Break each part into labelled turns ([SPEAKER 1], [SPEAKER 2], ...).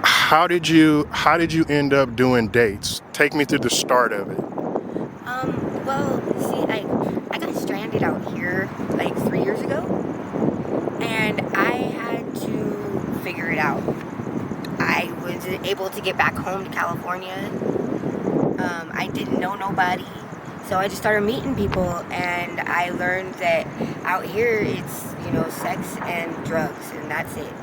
[SPEAKER 1] How did you end up doing dates? Take me through the start of it.
[SPEAKER 2] Well, see, I got stranded out here like 3 years ago, and I had to figure it out. I was able to get back home to California. I didn't know nobody, so I just started meeting people, and I learned that out here it's sex and drugs, and that's it.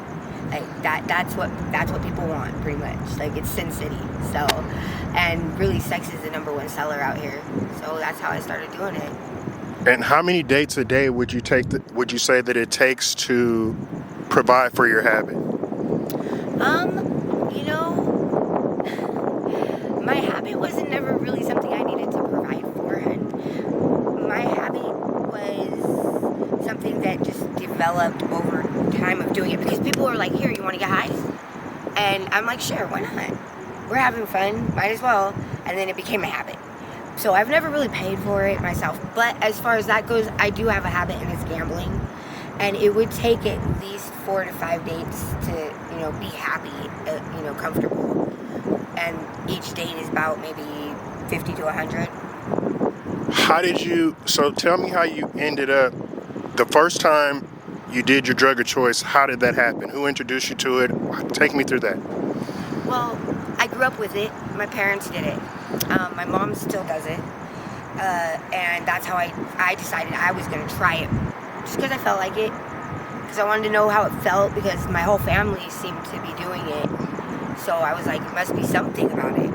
[SPEAKER 2] Like that's what people want, pretty much. Like, it's Sin City. So, and really, sex is the number one seller out here. So that's how I started doing it.
[SPEAKER 1] And how many dates a day would you say that it takes to provide for your habit?
[SPEAKER 2] You know, my habit wasn't never really something I needed to provide for, and my habit was something that just developed over time of doing it, because people were like, "Here, you want to get high?" And I'm like, "Sure, why not? We're having fun, might as well." And then it became a habit. So I've never really paid for it myself. But as far as that goes, I do have a habit, and it's gambling. And it would take at least 4 to 5 dates to, be happy, comfortable. And each date is about maybe 50 to 100.
[SPEAKER 1] So tell me how you ended up the first time you did your drug of choice. How did that happen? Who introduced you to it? Take me through that.
[SPEAKER 2] Well, I grew up with it. My parents did it. My mom still does it. And that's how I decided I was going to try it. Just because I felt like it. Because I wanted to know how it felt, because my whole family seemed to be doing it. So I was like, it must be something about it.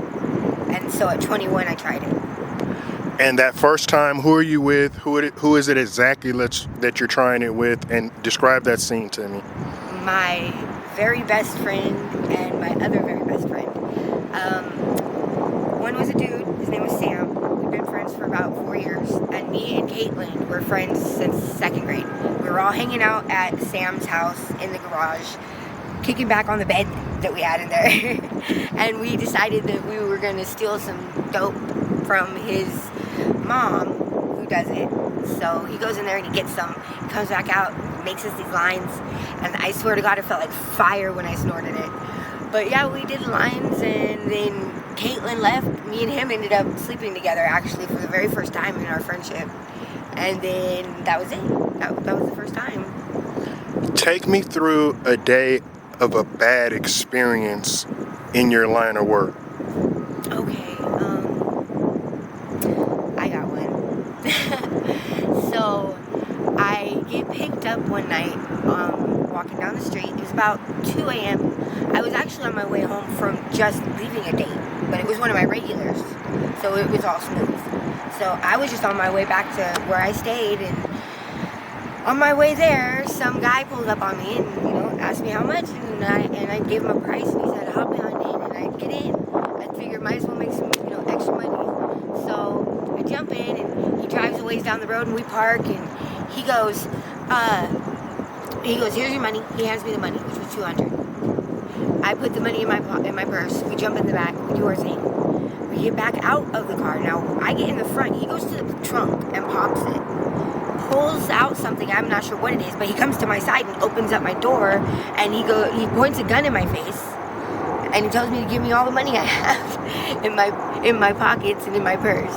[SPEAKER 2] And so at 21, I tried it.
[SPEAKER 1] And that first time, who are you with? Who is it exactly that you're trying it with? And describe that scene to me.
[SPEAKER 2] My very best friend and my other very best friend. One was a dude. His name was Sam. We've been friends for about 4 years. And me and Caitlin were friends since second grade. We were all hanging out at Sam's house in the garage, kicking back on the bed that we had in there. And we decided that we were going to steal some dope from his mom, who does it. So he goes in there and he gets some, he comes back out, makes us these lines, and I swear to God, it felt like fire when I snorted it. But yeah, we did lines, and then Caitlin left. Me and him ended up sleeping together, actually, for the very first time in our friendship. And then that was it. That was the first time.
[SPEAKER 1] Take me through a day of a bad experience in your line of work.
[SPEAKER 2] Okay, I got one. So I get picked up one night, walking down the street. It was about 2 a.m. I was actually on my way home from just leaving a date, but it was one of my regulars, so it was all smooth. So I was just on my way back to where I stayed, and on my way there, some guy pulled up on me and, asked me how much, and I gave him a price, and he said, hop on in, and I get in. I figured might as well make some, extra money. So I jump in, and he drives a ways down the road, and we park, and he goes, here's your money. He hands me the money, which was $200. I put the money in my purse. We jump in the back. We do our thing. We get back out of the car. Now, I get in the front. He goes to the trunk and pops it. Pulls out something. I'm not sure what it is, but he comes to my side and opens up my door, and he points a gun in my face, and he tells me to give me all the money I have in my pockets and in my purse.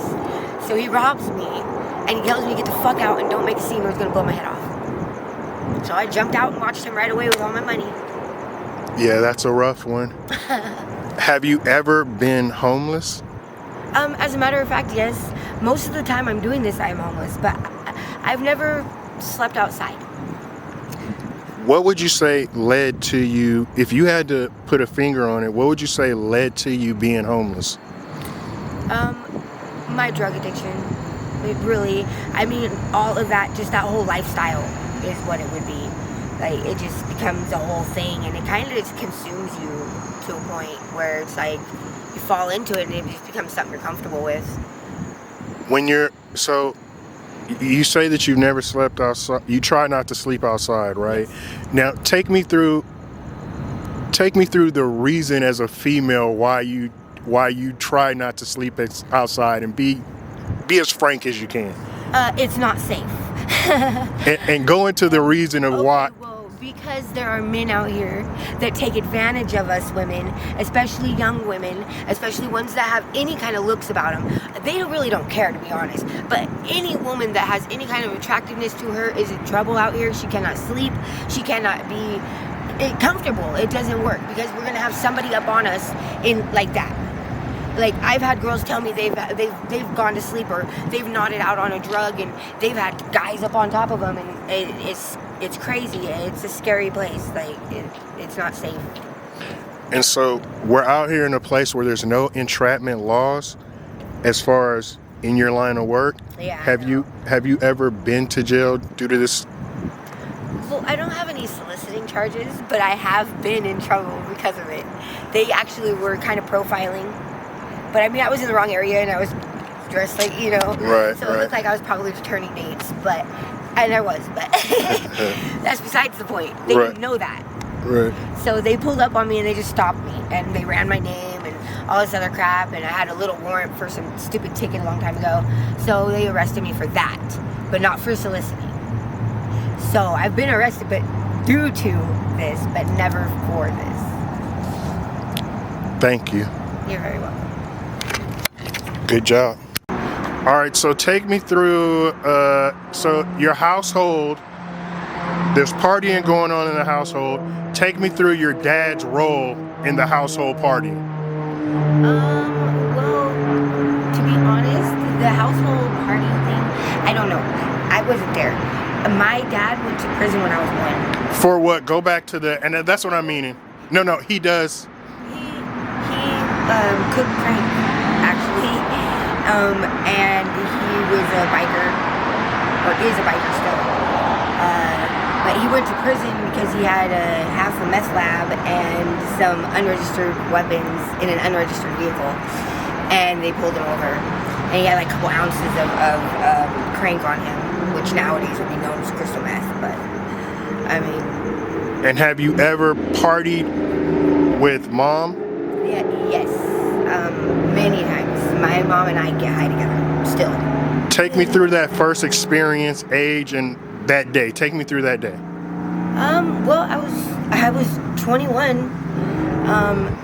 [SPEAKER 2] So he robs me, and he tells me to get the fuck out and don't make a scene or he's gonna blow my head off. So I jumped out and watched him right away with all my money.
[SPEAKER 1] Yeah, that's a rough one. Have you ever been homeless?
[SPEAKER 2] As a matter of fact, yes. Most of the time I'm doing this, I am homeless, but I've never slept outside.
[SPEAKER 1] What would you say led to you, if you had to put a finger on it, what would you say led to you being homeless?
[SPEAKER 2] My drug addiction. It really, all of that, just that whole lifestyle is what it would be. Like, it just becomes a whole thing, and it kind of just consumes you to a point where it's like you fall into it and it just becomes something you're comfortable with.
[SPEAKER 1] So you say that you've never slept outside. You try not to sleep outside, right?
[SPEAKER 2] Yes.
[SPEAKER 1] Now, take me through the reason as a female why you try not to sleep outside, and be as frank as you can.
[SPEAKER 2] It's not safe.
[SPEAKER 1] And go into the reason of
[SPEAKER 2] Okay,
[SPEAKER 1] why.
[SPEAKER 2] well, Because there are men out here that take advantage of us women, especially young women, especially ones that have any kind of looks about them. They really don't care, to be honest. But any woman that has any kind of attractiveness to her is in trouble out here. She cannot sleep. She cannot be comfortable. It doesn't work because we're gonna have somebody up on us in like that. Like, I've had girls tell me they've gone to sleep or they've nodded out on a drug and they've had guys up on top of them, and it's crazy. It's a scary place. Like, it's not safe.
[SPEAKER 1] And so we're out here in a place where there's no entrapment laws as far as in your line of work.
[SPEAKER 2] Yeah.
[SPEAKER 1] Have you ever been to jail due to this?
[SPEAKER 2] Well, I don't have any soliciting charges, but I have been in trouble because of it. They actually were kind of profiling. But I mean, I was in the wrong area and I was dressed like,
[SPEAKER 1] Right,
[SPEAKER 2] so it looked like I was probably returning dates, and I was, but that's besides the point. They didn't know that.
[SPEAKER 1] Right.
[SPEAKER 2] So they pulled up on me and they just stopped me and they ran my name and all this other crap, and I had a little warrant for some stupid ticket a long time ago. So they arrested me for that, but not for soliciting. So I've been arrested, but due to this, but never for this.
[SPEAKER 1] Thank you.
[SPEAKER 2] You're very welcome.
[SPEAKER 1] Good job. All right, so take me through, so your household, there's partying going on in the household. Take me through your dad's role in the household party.
[SPEAKER 2] Well, to be honest, the household party thing, I don't know. I wasn't there. My dad went to prison when I was 1.
[SPEAKER 1] For what? Go back to and that's what I'm meaning. No, he does.
[SPEAKER 2] He cooked prank, actually. And he was a biker, or is a biker still. But he went to prison because he had half a meth lab and some unregistered weapons in an unregistered vehicle. And they pulled him over. And he had like a couple ounces of crank on him, which nowadays would be known as crystal meth. But, I mean...
[SPEAKER 1] And have you ever partied with Mom?
[SPEAKER 2] Yeah, yes. Many times. My mom and I get high together, still.
[SPEAKER 1] Take me through that first experience, age, and that day. Take me through that day.
[SPEAKER 2] Well, I was 21,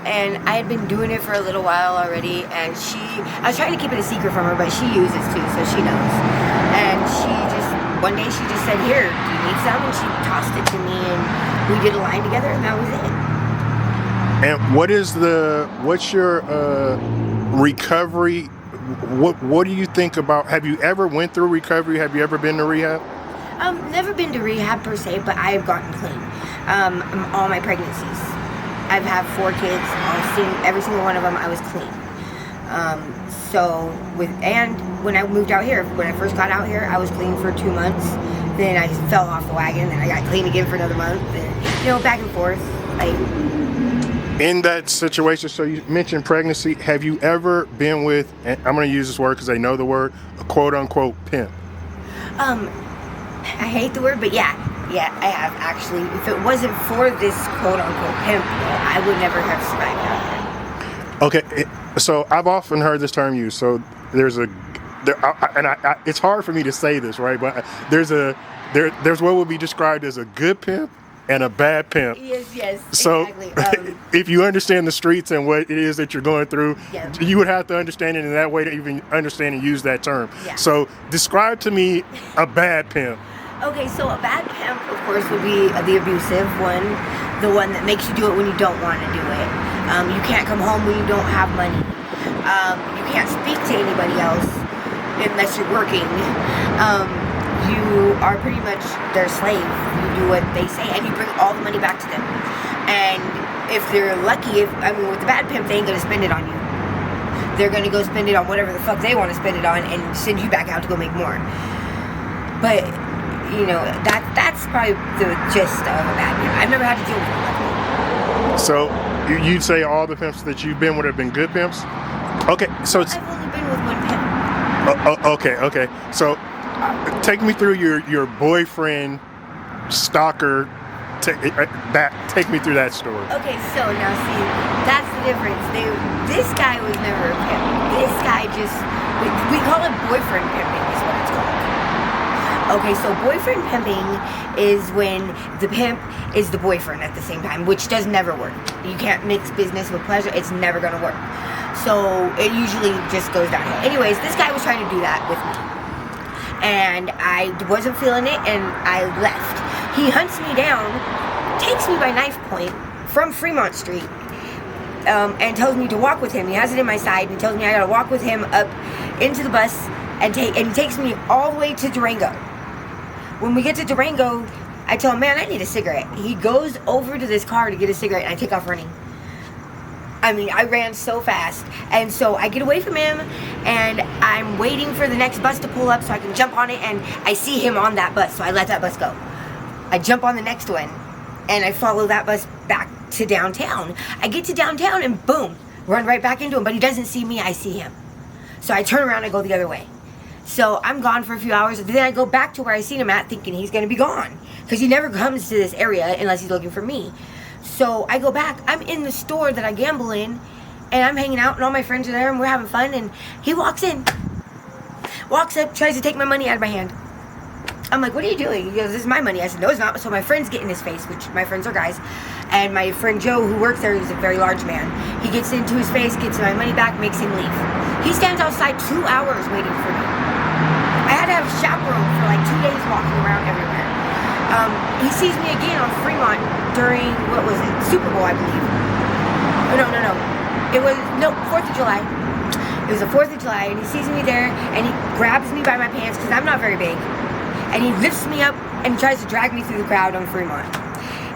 [SPEAKER 2] and I had been doing it for a little while already, and I was trying to keep it a secret from her, but she uses too, so she knows. And one day she just said, "Here, do you need some?" And she tossed it to me, and we did a line together, and that was it.
[SPEAKER 1] And what's your recovery? What do you think about? Have you ever went through recovery? Have you ever been to rehab?
[SPEAKER 2] Never been to rehab per se, but I've gotten clean. All my pregnancies, I've had 4 kids. Every single one of them, I was clean. And when I moved out here, when I first got out here, I was clean for 2 months. Then I fell off the wagon, and I got clean again for another month. And, back and forth.
[SPEAKER 1] In that situation, so you mentioned pregnancy. Have you ever been with, and I'm going to use this word because I know the word, a quote-unquote pimp?
[SPEAKER 2] I hate the word, but yeah, I have actually. If it wasn't for this quote-unquote pimp, I would never have survived out here.
[SPEAKER 1] Okay, so I've often heard this term used. So it's hard for me to say this, right? But there's what would be described as a good pimp and a bad pimp.
[SPEAKER 2] Yes,
[SPEAKER 1] so
[SPEAKER 2] exactly.
[SPEAKER 1] If you understand the streets and what it is that you're going through,
[SPEAKER 2] yeah.
[SPEAKER 1] You would have to understand it in that way to even understand and use that term.
[SPEAKER 2] Yeah.
[SPEAKER 1] So describe to me a bad pimp.
[SPEAKER 2] Okay, so a bad pimp, of course, would be the abusive one, the one that makes you do it when you don't want to do it. You can't come home when you don't have money. You can't speak to anybody else unless you're working. You are pretty much their slave. You do what they say, and you bring all the money back to them. And if they're lucky, with the bad pimp, they ain't gonna spend it on you. They're gonna go spend it on whatever the fuck they want to spend it on, and send you back out to go make more. But that's probably the gist of a bad pimp. I've never had to deal with one.
[SPEAKER 1] So you'd say all the pimps that you've been with have been good pimps? Okay, so
[SPEAKER 2] I've only been with one pimp.
[SPEAKER 1] Okay. So take me through your boyfriend stalker. Take me through that story.
[SPEAKER 2] Okay, so now see, that's the difference. This guy was never a pimp. This guy we call it boyfriend pimping is what it's called. Okay, so boyfriend pimping is when the pimp is the boyfriend at the same time, which does never work. You can't mix business with pleasure. It's never going to work. So it usually just goes downhill. Anyways, this guy was trying to do that with me. And I wasn't feeling it, and I left. He hunts me down, takes me by knife point from Fremont Street, and tells me to walk with him. He has it in my side and tells me I gotta walk with him up into the bus and he takes me all the way to Durango. When we get to Durango, I tell him, man, I need a cigarette. He goes over to this car to get a cigarette, and I take off running. I mean, I ran so fast. And so I get away from him, and I'm waiting for the next bus to pull up so I can jump on it, and I see him on that bus, so I let that bus go. I jump on the next one, and I follow that bus back to downtown. I get to downtown, and boom, run right back into him, but he doesn't see me, I see him. So I turn around and go the other way. So I'm gone for a few hours, and then I go back to where I seen him at thinking he's going to be gone. Because he never comes to this area unless he's looking for me. So I go back. I'm in the store that I gamble in, and I'm hanging out, and all my friends are there, and we're having fun, and he walks in. Walks up, tries to take my money out of my hand. I'm like, what are you doing? He goes, this is my money. I said, no, it's not. So my friends get in his face, which my friends are guys. And my friend Joe, who works there, is a very large man. He gets into his face, gets my money back, makes him leave. He stands outside 2 hours waiting for me. I had to have a chaperone for like 2 days walking around everywhere. He sees me again on Fremont during, what was it, Super Bowl, I believe. Oh, no. It was, 4th of July. It was the 4th of July, and he sees me there, and he grabs me by my pants, because I'm not very big. And he lifts me up, and he tries to drag me through the crowd on Fremont.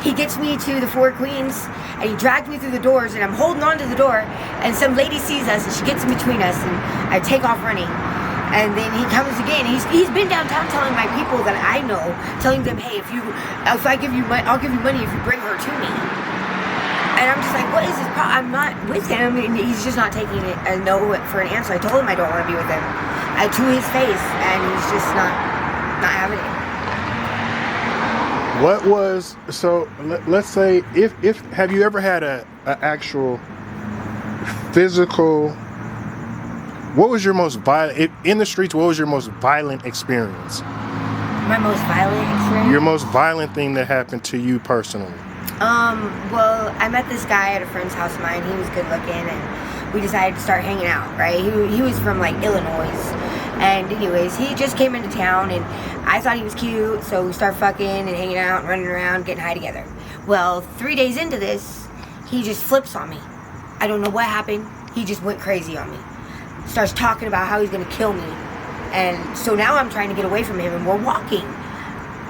[SPEAKER 2] He gets me to the Four Queens, and he drags me through the doors, and I'm holding on to the door, and some lady sees us, and she gets in between us, and I take off running. And then he comes again. He's been downtown telling my people that I know, telling them, hey, if I give you money, I'll give you money if you bring her to me. And I'm just like, what is this problem? I'm not with him, and he's just not taking it a no for an answer. I told him I don't want to be with him, to his face, and he's just not having it.
[SPEAKER 1] What was, so let's say, if have you ever had a actual physical, what was your most violent, in the streets, what was your most violent experience?
[SPEAKER 2] My most violent experience?
[SPEAKER 1] Your most violent thing that happened to you personally?
[SPEAKER 2] Well, I met this guy at a friend's house of mine. He was good looking, and we decided to start hanging out, right? He was from, like, Illinois. And anyways, he just came into town, and I thought he was cute, so we started fucking and hanging out and running around, getting high together. Well, 3 days into this, he just flips on me. I don't know what happened. He just went crazy on me. Starts talking about how he's going to kill me. And so now I'm trying to get away from him, and we're walking.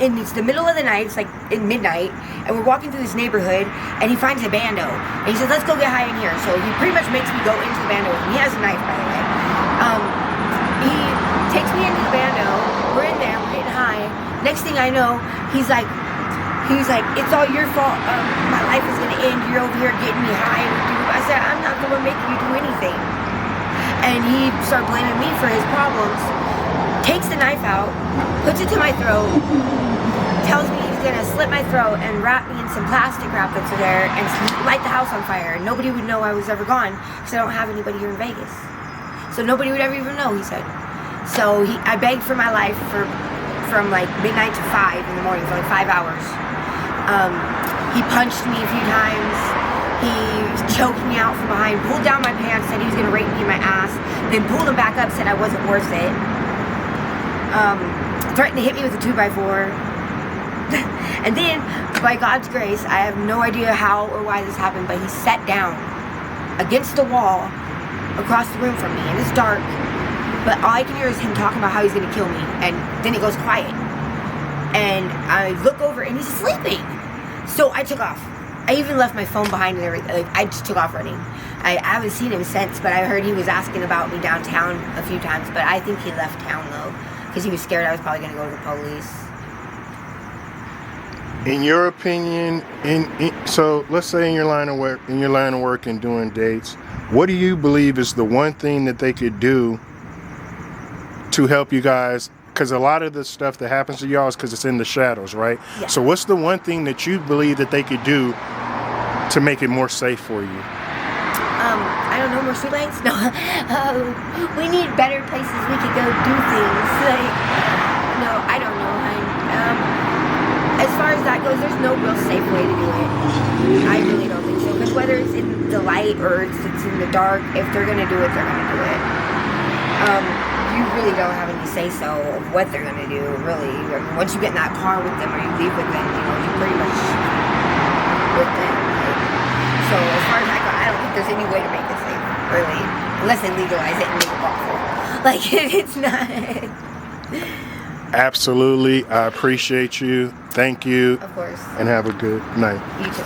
[SPEAKER 2] And it's the middle of the night, it's like in midnight, and we're walking through this neighborhood, and he finds a bando. And he says, let's go get high in here. So he pretty much makes me go into the bando with him. He has a knife, by the way. He takes me into the bando. We're in there, we're getting high. Next thing I know, he's like, it's all your fault. My life is going to end. You're over here getting me high. I said, I'm not the one making you do anything. And he started blaming me for his problems, takes the knife out, puts it to my throat, tells me he's gonna slit my throat and wrap me in some plastic wrap that's there and light the house on fire. And nobody would know I was ever gone because I don't have anybody here in Vegas. So nobody would ever even know, he said. So I begged for my life from like midnight to 5 in the morning for like 5 hours. He punched me a few times. He choked me out from behind, pulled down my pants, said he was going to rape me in my ass, then pulled them back up, said I wasn't worth it. Threatened to hit me with a 2x4. And then, by God's grace, I have no idea how or why this happened, but he sat down against the wall across the room from me, and it's dark, but all I can hear is him talking about how he's going to kill me, and then it goes quiet. And I look over, and he's sleeping. So I took off. I even left my phone behind and everything. Like, I just took off running. I haven't seen him since, but I heard he was asking about me downtown a few times. But I think he left town, though, because he was scared I was probably going to go to the police.
[SPEAKER 1] In your opinion, so let's say in your line of work and doing dates, what do you believe is the one thing that they could do to help you guys? Because a lot of the stuff that happens to y'all is because it's in the shadows, right? Yeah. So what's the one thing that you believe that they could do to make it more safe for you?
[SPEAKER 2] I don't know, more street lights? No. We need better places we could go do things. Like, no, I don't know. as far as that goes, there's no real safe way to do it. I really don't think so. Because whether it's in the light or it's in the dark, if they're going to do it, they're going to do it. You really don't have any say-so of what they're going to do, really. I mean, once you get in that car with them or you leave with them, you know, you're pretty much with them. So as far as that goes, I don't think there's any way to make it safe, really. Unless they legalize it and make it lawful. Like, it's not...
[SPEAKER 1] Absolutely. I appreciate you. Thank you.
[SPEAKER 2] Of course.
[SPEAKER 1] And have a good night.
[SPEAKER 2] You too.